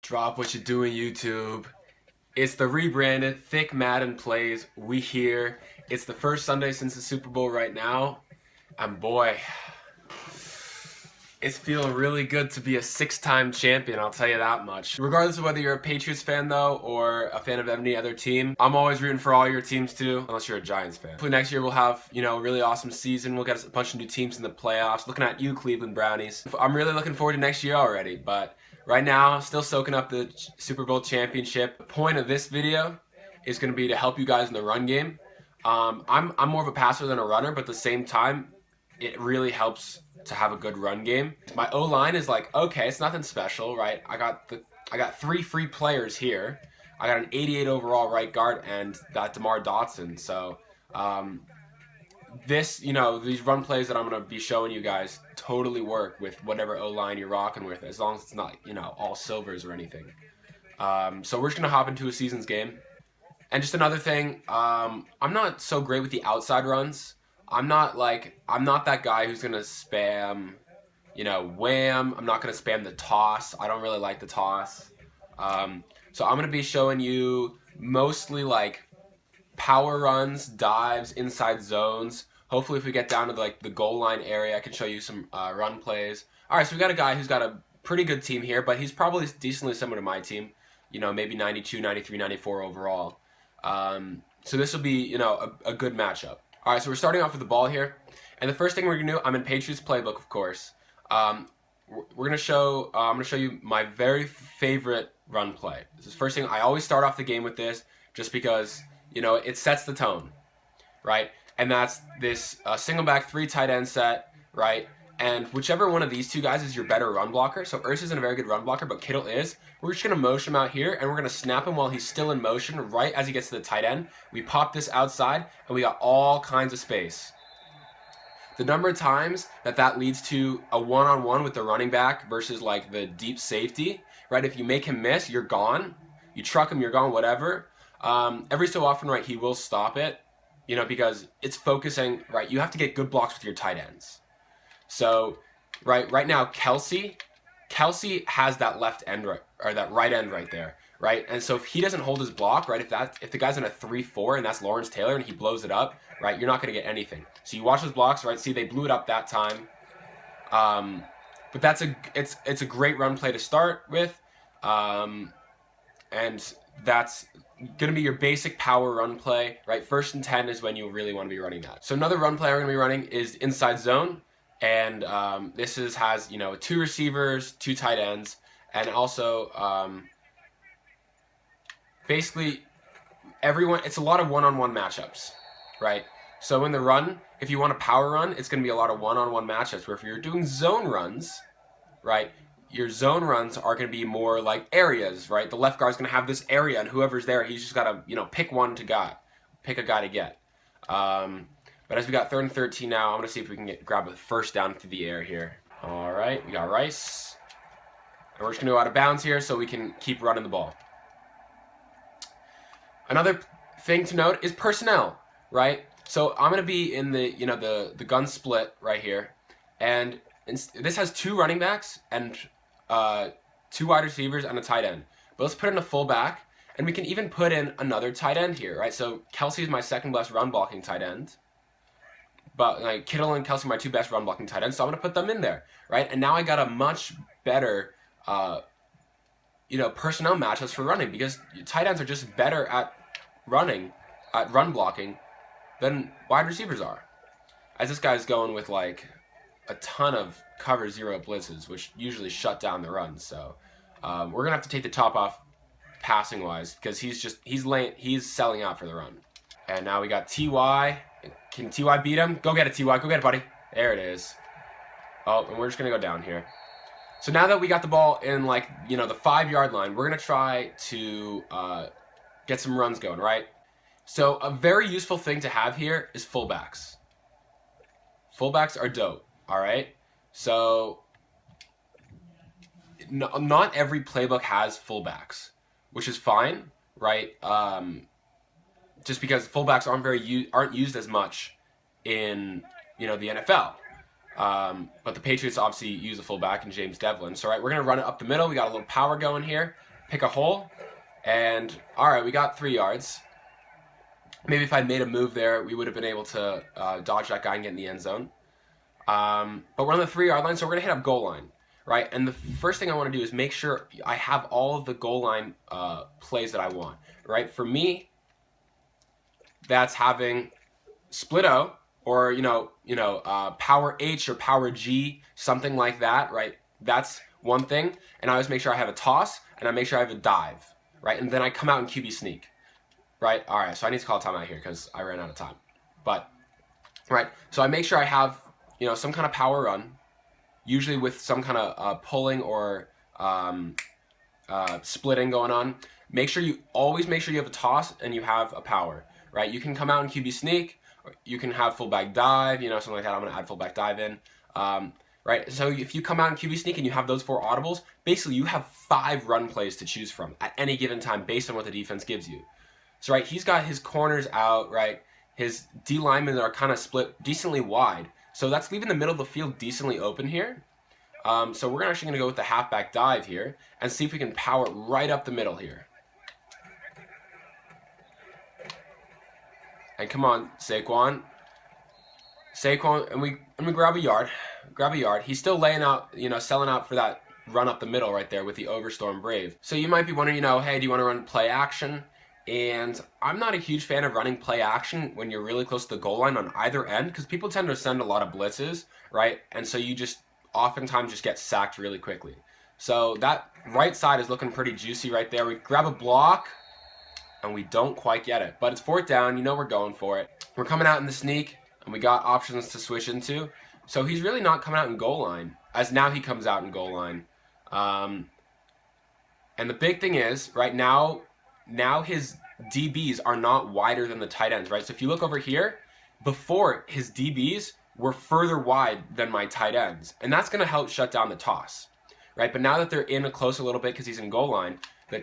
Drop what you're doing, YouTube. It's the rebranded Thick Madden Plays. We here. It's the first Sunday since the Super Bowl right now. And boy, it's feeling really good to be a six-time champion, I'll tell you that much. Regardless of whether you're a Patriots fan, though, or a fan of any other team, I'm always rooting for all your teams, too, unless you're a Giants fan. Hopefully next year we'll have, a really awesome season. We'll get a bunch of new teams in the playoffs. Looking at you, Cleveland Brownies. I'm really looking forward to next year already, but right now, still soaking up the Super Bowl championship. The point of this video is going to be to help you guys in the run game. I'm more of a passer than a runner, but at the same time, it really helps to have a good run game. My O-line is like, okay, it's nothing special, right? I got 3 free players here. I got an 88 overall right guard and that DeMar Dotson. So these run plays that I'm gonna be showing you guys totally work with whatever O-line you're rocking with, as long as it's not all silvers or anything. So we're just gonna hop into a seasons game. And just another thing, I'm not so great with the outside runs. I'm not that guy who's gonna spam, wham. I'm not gonna spam the toss. I don't really like the toss. So I'm gonna be showing you mostly like power runs, dives, inside zones. Hopefully, if we get down to the goal line area, I can show you some run plays. All right, so we got a guy who's got a pretty good team here, but he's probably decently similar to my team. Maybe 92, 93, 94 overall. So this will be, a good matchup. All right, so we're starting off with the ball here, and the first thing we're gonna do, I'm in Patriots playbook, of course. I'm gonna show you my very favorite run play. This is the first thing. I always start off the game with this, just because it sets the tone, right? And that's this single back 3 tight end set, right? And whichever one of these two guys is your better run blocker. So Urs isn't a very good run blocker, but Kittle is. We're just gonna motion him out here, and we're gonna snap him while he's still in motion, right as he gets to the tight end. We pop this outside, and we got all kinds of space. The number of times that leads to a one-on-one with the running back versus like the deep safety, right? If you make him miss, you're gone. You truck him, you're gone, whatever. Every so often, right, he will stop it, because it's focusing, right? You have to get good blocks with your tight ends. So, right now, Kelsey has that left end or that right end right there, right? And so if he doesn't hold his block, right, if the guy's in a 3-4 and that's Lawrence Taylor and he blows it up, right, you're not going to get anything. So you watch those blocks, right? See, they blew it up that time. But it's a great run play to start with, and that's going to be your basic power run play, right? 1st and 10 is when you really want to be running that. So another run play we're going to be running is inside zone. And this has 2 receivers, 2 tight ends, and also basically everyone. It's a lot of one-on-one matchups, right? So in the run, if you want a power run, it's going to be a lot of one-on-one matchups. Where if you're doing zone runs, right, your zone runs are going to be more like areas, right? The left guard's going to have this area, and whoever's there, he's just got to pick a guy to get. But as we got 3rd and 13 now, I'm going to see if we can grab a first down through the air here. All right, we got Rice. And we're just going to go out of bounds here so we can keep running the ball. Another thing to note is personnel, right? So I'm going to be in the gun split right here. And this has 2 running backs and 2 wide receivers and a tight end. But let's put in a fullback, and we can even put in another tight end here, right? So Kelsey is my 2nd best run blocking tight end. But Kittle and Kelsey are my 2 best run blocking tight ends, so I'm going to put them in there, right? And now I got a much better, personnel matchups for running, because tight ends are just better at run blocking than wide receivers are. As this guy's going with like a ton of cover 0 blitzes, which usually shut down the run. So we're going to have to take the top off passing wise, because he's selling out for the run. And now we got T.Y. Can T.Y. beat him? Go get it, T.Y. Go get it, buddy. There it is. Oh, and we're just going to go down here. So now that we got the ball in, the 5-yard line, we're going to try to get some runs going, right? So a very useful thing to have here is fullbacks. Fullbacks are dope, all right? So not every playbook has fullbacks, which is fine, right? Just because fullbacks aren't used as much in the NFL. But the Patriots obviously use a fullback in James Devlin. So, right, we're going to run it up the middle. We got a little power going here. pick a hole, and all right, we got 3 yards. Maybe if I'd made a move there, we would have been able to dodge that guy and get in the end zone. But we're on the 3-yard line, so we're going to hit up goal line, right? And the first thing I want to do is make sure I have all of the goal line plays that I want, right? For me, that's having split O, or power H or power G, something like that, right? That's one thing. And I always make sure I have a toss, and I make sure I have a dive, right? And then I come out and QB sneak, right? All right, so I need to call a timeout here because I ran out of time. But, right, so I make sure I have, some kind of power run, usually with some kind of pulling or splitting going on. Always make sure you have a toss and you have a power, right? You can come out and QB sneak, or you can have fullback dive, something like that. I'm going to add fullback dive in. Right, so if you come out and QB sneak and you have those 4 audibles, basically you have 5 run plays to choose from at any given time based on what the defense gives you. So, right, he's got his corners out, right? His D linemen are kind of split decently wide. So that's leaving the middle of the field decently open here. So we're actually going to go with the halfback dive here and see if we can power right up the middle here. And come on, Saquon. And we grab a yard. He's still laying out, selling out for that run up the middle right there with the Overstorm Brave. So you might be wondering, hey, do you want to run play action? And I'm not a huge fan of running play action when you're really close to the goal line on either end, because people tend to send a lot of blitzes, right? And so you just oftentimes just get sacked really quickly. So that right side is looking pretty juicy right there. We grab a block, and we don't quite get it. But it's 4th down. We're going for it. We're coming out in the sneak, and we got options to switch into. So he's really not coming out in goal line, as now he comes out in goal line. And the big thing is, right now his DBs are not wider than the tight ends, right? So if you look over here, before his DBs were further wide than my tight ends. And that's going to help shut down the toss, right? But now that they're in close a little bit because he's in goal line, the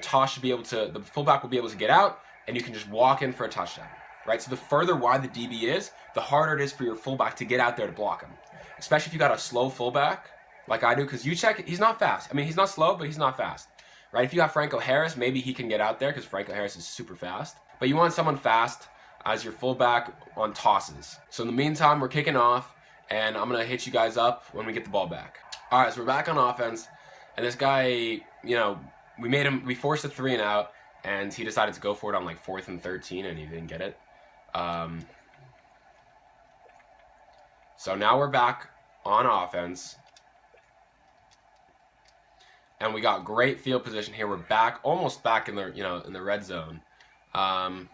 fullback will be able to get out, and you can just walk in for a touchdown, right? So the further wide the DB is, the harder it is for your fullback to get out there to block him. Especially if you got a slow fullback, like I do, because you check, he's not fast. I mean, he's not slow, but he's not fast. Right, if you got Franco Harris, maybe he can get out there because Franco Harris is super fast. But you want someone fast as your fullback on tosses. So in the meantime, we're kicking off, and I'm going to hit you guys up when we get the ball back. All right, so we're back on offense, and this guy, we forced a 3 and out, and he decided to go for it on like 4th and 13, and he didn't get it. So now we're back on offense. And we got great field position here. We're back, almost back in the, in the red zone. And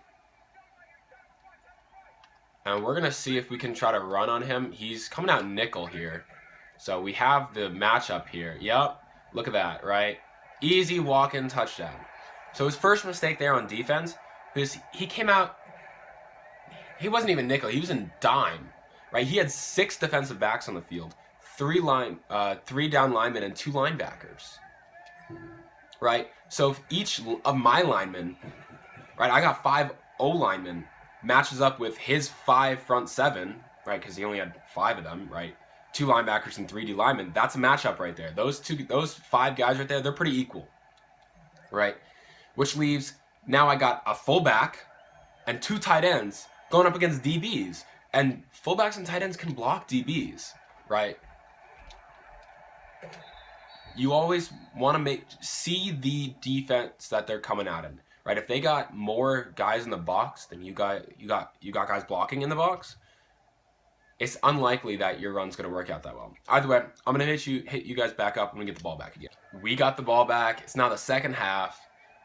we're going to see if we can try to run on him. He's coming out nickel here. So we have the matchup here. Yep. Look at that, right? Easy walk-in touchdown. So his first mistake there on defense, because he came out, he wasn't even nickel. He was in dime, right? He had 6 defensive backs on the field, 3 down linemen, and 2 linebackers. Right? So if each of my linemen, right, I got 5 O linemen, matches up with his 5 front 7, right, because he only had 5 of them, right, 2 linebackers and 3 D linemen, that's a matchup right there. Those 5 guys right there, they're pretty equal, right? Which leaves, now I got a fullback and 2 tight ends going up against DBs. And fullbacks and tight ends can block DBs, right? You always want to see the defense that they're coming out in, right? If they got more guys in the box than you got guys blocking in the box, it's unlikely that your run's going to work out that well. Either way, I'm going to hit you guys back up when we get the ball back again. We got the ball back. It's now the second half,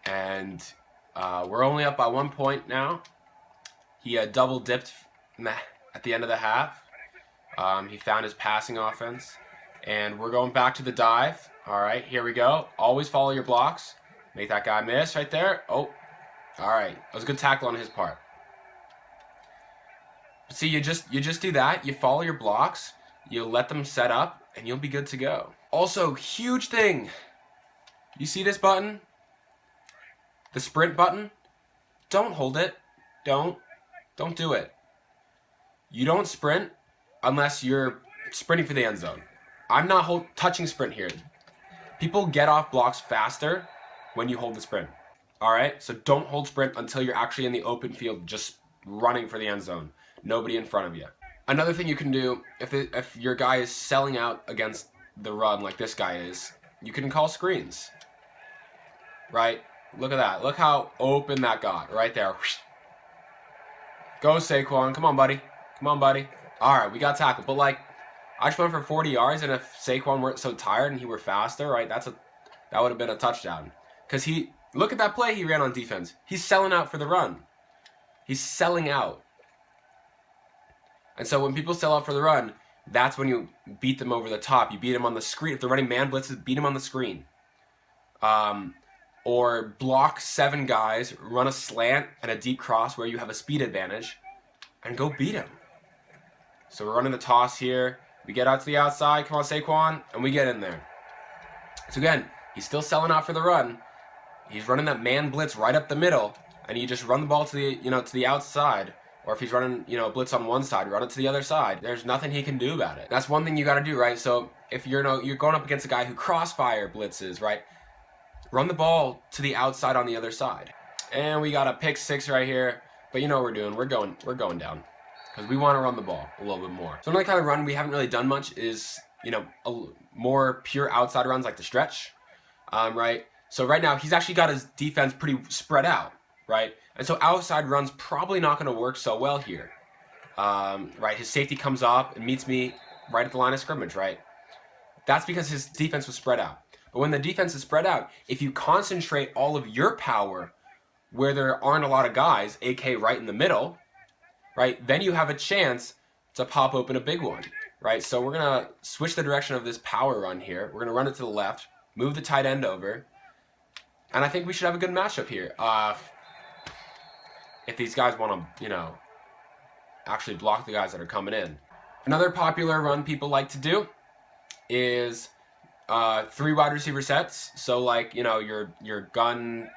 and we're only up by 1 point now. He double dipped at the end of the half. He found his passing offense, and we're going back to the dive. All right, here we go. Always follow your blocks. Make that guy miss right there. Oh, all right. That was a good tackle on his part. See, you just do that. You follow your blocks. You let them set up, and you'll be good to go. Also, huge thing. You see this button? The sprint button? Don't hold it. Don't do it. You don't sprint unless you're sprinting for the end zone. I'm not touching sprint here. People get off blocks faster when you hold the sprint. All right, so don't hold sprint until you're actually in the open field, just running for the end zone. Nobody in front of you. Another thing you can do, if your guy is selling out against the run like this guy is, you can call screens. Right? Look at that. Look how open that got right there. Go Saquon. Come on, buddy. Come on, buddy. All right, we got tackled. But, like, I just went for 40 yards, and if Saquon weren't so tired and he were faster, right, that would have been a touchdown. Because look at that play he ran on defense. He's selling out for the run. He's selling out. And so when people sell out for the run, that's when you beat them over the top. You beat them on the screen. If they're running man blitzes, beat them on the screen. Or block 7 guys, run a slant and a deep cross where you have a speed advantage, and go beat him. So we're running the toss here. We get out to the outside. Come on, Saquon. And we get in there. So again, he's still selling out for the run. He's running that man blitz right up the middle, and you just run the ball to the outside. Or if he's running, a blitz on one side, run it to the other side. There's nothing he can do about it. That's one thing you got to do, right? So if you're going up against a guy who crossfire blitzes, right? Run the ball to the outside on the other side. And we got a pick 6 right here. But you know what we're doing? We're going down. Because we want to run the ball a little bit more. So another kind of run we haven't really done much is, more pure outside runs like the stretch. Right? So right now, he's actually got his defense pretty spread out. Right? And so outside run's probably not going to work so well here. Right? His safety comes up and meets me right at the line of scrimmage, right? That's because his defense was spread out. But when the defense is spread out, if you concentrate all of your power where there aren't a lot of guys, AK right in the middle, right, then you have a chance to pop open a big one, right? So we're going to switch the direction of this power run here. We're going to run it to the left, move the tight end over, and I think we should have a good matchup here. If these guys want to, actually block the guys that are coming in. Another popular run people like to do is 3 wide receiver sets. So like, your gun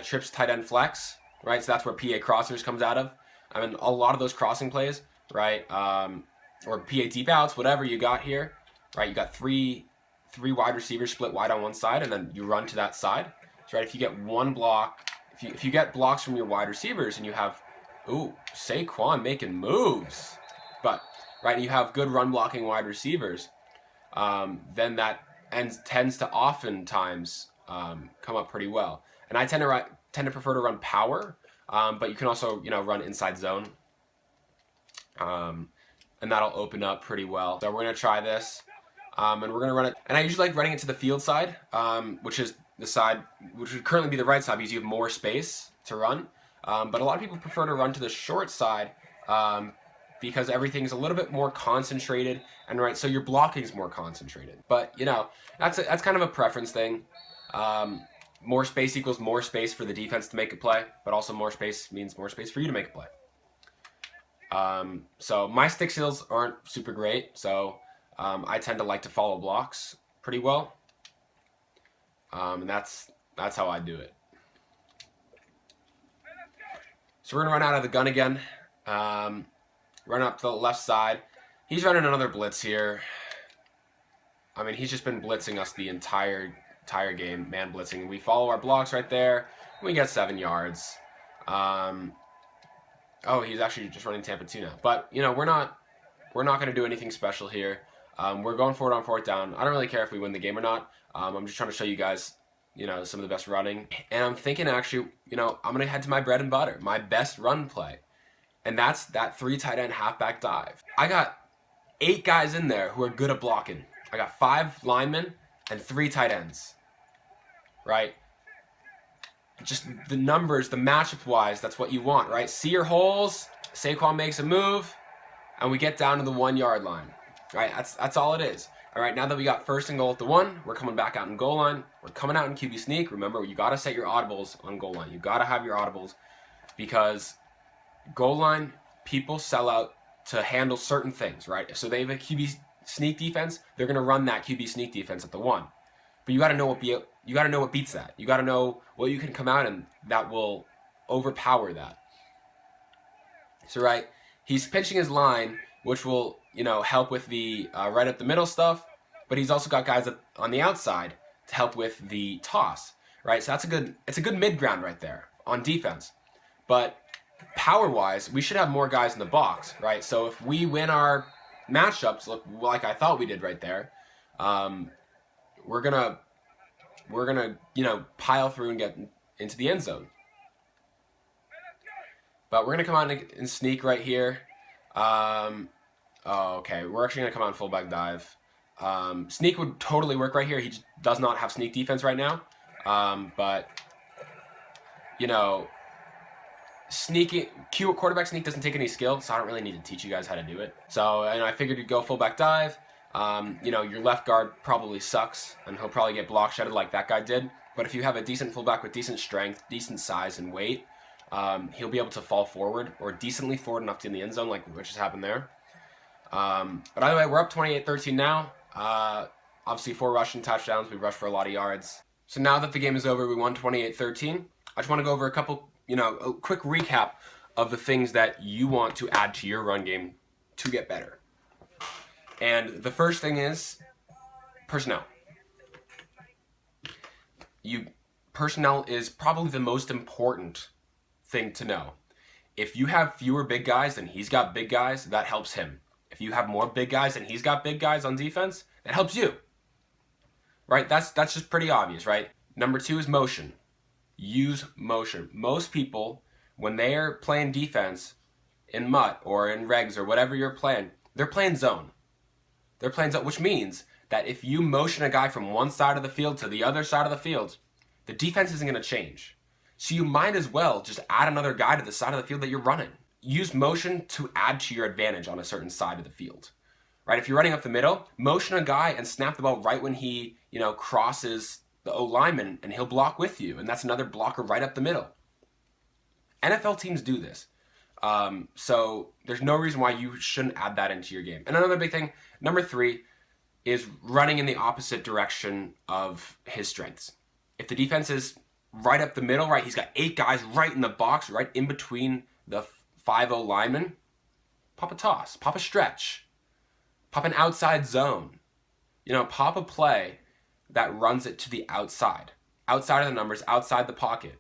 trips tight end flex, right? So that's where PA crossers comes out of. I mean, a lot of those crossing plays, right? Or PA deep outs, whatever you got here, right? You got three wide receivers split wide on one side, and then you run to that side. So, right, if you get one block, if you get blocks from your wide receivers and you have, Saquon making moves, but, right, you have good run blocking wide receivers, then that tends to oftentimes come up pretty well. And I tend to prefer to run power, but you can also run inside zone, and that'll open up pretty well. So we're gonna try this, and we're gonna run it. And I usually like running it to the field side, which is the side which would currently be the right side because you have more space to run. But a lot of people prefer to run to the short side because everything's a little bit more concentrated, and right, so your blocking is more concentrated. But that's kind of a preference thing. More space equals more space for the defense to make a play, but also more space means more space for you to make a play. So my stick skills aren't super great, so I tend to like to follow blocks pretty well, and that's how I do it. So we're gonna run out of the gun again. Run up to the left side. He's running another blitz here. I mean, he's just been blitzing us the entire game, man blitzing. We follow our blocks right there. We get 7 yards. He's actually just running Tampa 2 now. But we're not going to do anything special here. We're going for it on 4th down. I don't really care if we win the game or not. I'm just trying to show you guys, some of the best running. And I'm thinking actually, I'm going to head to my bread and butter, my best run play. And that's that 3 tight end halfback dive. I got 8 guys in there who are good at blocking. I got 5 linemen and 3 tight ends. Right? Just the numbers, the matchup-wise, that's what you want, right? See your holes, Saquon makes a move, and we get down to the 1-yard line. Right? That's all it is. All right, now that we got 1st and goal at the 1, we're coming back out in goal line. We're coming out in QB sneak. Remember, you got to set your audibles on goal line. You got to have your audibles because goal line, people sell out to handle certain things, right? So they have a QB sneak defense. They're going to run that QB sneak defense at the 1. But you got to know what beats that. You got to know what you can come out and that will overpower that. So right, he's pinching his line, which will help with the right up the middle stuff. But he's also got guys on the outside to help with the toss. right? So it's a good mid ground right there on defense. But power-wise, we should have more guys in the box, right? So if we win our matchups, look like I thought we did right there, we're gonna pile through and get into the end zone. But we're gonna come out and sneak right here. Oh, okay, we're actually gonna come out and fullback dive. Sneak would totally work right here. He just does not have sneak defense right now. But sneaking, quarterback sneak doesn't take any skill, so I don't really need to teach you guys how to do it. So, I figured you'd go fullback dive. Your left guard probably sucks, and he'll probably get block shedded like that guy did. But if you have a decent fullback with decent strength, decent size and weight, he'll be able to fall forward, or decently forward enough to in the end zone, like which has happened there. But either way, we're up 28-13 now. Obviously, 4 rushing touchdowns. We rushed for a lot of yards. So now that the game is over, we won 28-13. I just want to go over a couple, a quick recap of the things that you want to add to your run game to get better. And the first thing is personnel. Personnel is probably the most important thing to know. If you have fewer big guys than he's got big guys, that helps him. If you have more big guys than he's got big guys on defense, that helps you. Right? That's just pretty obvious, right? Number 2 is motion. Use motion. Most people, when they are playing defense in MUT or in regs or whatever you're playing, they're playing zone. They're playing zone, which means that if you motion a guy from one side of the field to the other side of the field, the defense isn't going to change. So you might as well just add another guy to the side of the field that you're running. Use motion to add to your advantage on a certain side of the field. Right? If you're running up the middle, motion a guy and snap the ball right when he, crosses the O lineman, and he'll block with you, and that's another blocker right up the middle. NFL teams do this. So there's no reason why you shouldn't add that into your game. And another big thing, number 3, is running in the opposite direction of his strengths. If the defense is right up the middle, right, he's got 8 guys right in the box, right in between the 5-0 linemen, pop a toss, pop a stretch, pop an outside zone. Pop a play that runs it to the outside of the numbers, outside the pocket.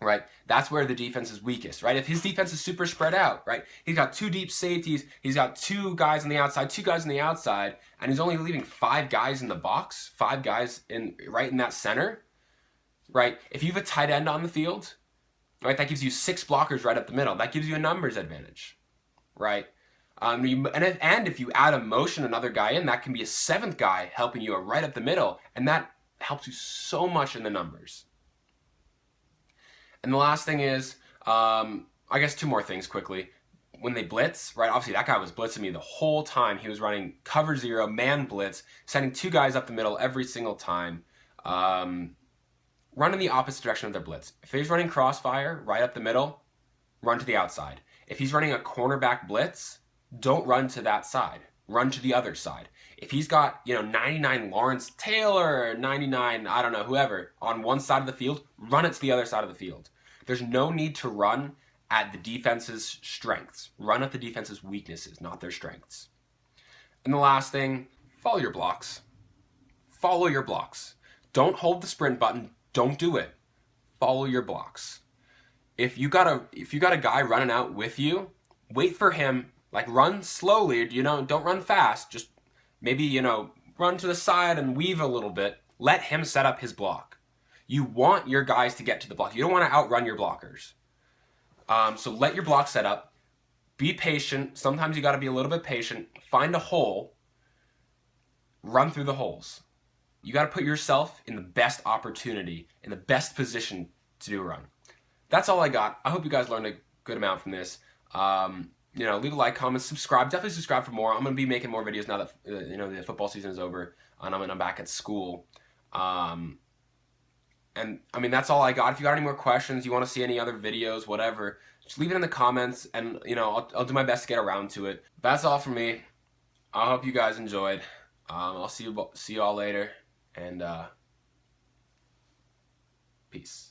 Right? That's where the defense is weakest, right? If his defense is super spread out, right? He's got 2 deep safeties, he's got 2 guys on the outside, 2 guys on the outside, and he's only leaving 5 guys in the box, 5 guys right in that center, right? If you have a tight end on the field, right, that gives you 6 blockers right up the middle. That gives you a numbers advantage, right? And if you add a motion, another guy in, that can be a 7th guy helping you right up the middle, and that helps you so much in the numbers. And the last thing is, I guess 2 more things quickly. When they blitz, right, obviously that guy was blitzing me the whole time. He was running cover 0, man blitz, sending 2 guys up the middle every single time. Run in the opposite direction of their blitz. If he's running crossfire right up the middle, run to the outside. If he's running a cornerback blitz, don't run to that side. Run to the other side. If he's got, 99 Lawrence Taylor, 99, I don't know, whoever, on one side of the field, run it to the other side of the field. There's no need to run at the defense's strengths. Run at the defense's weaknesses, not their strengths. And the last thing, follow your blocks. Follow your blocks. Don't hold the sprint button. Don't do it. Follow your blocks. If you got a guy running out with you, wait for him. Like, run slowly, don't run fast. Just maybe, run to the side and weave a little bit. Let him set up his block. You want your guys to get to the block. You don't want to outrun your blockers. So let your block set up. Be patient. Sometimes you got to be a little bit patient. Find a hole. Run through the holes. You got to put yourself in the best opportunity, in the best position to do a run. That's all I got. I hope you guys learned a good amount from this. Leave a like, comment, subscribe. Definitely subscribe for more. I'm going to be making more videos now that, the football season is over and I'm back at school. That's all I got. If you got any more questions, you want to see any other videos, whatever, just leave it in the comments and, I'll do my best to get around to it. That's all from me. I hope you guys enjoyed. I'll see you all later and, peace.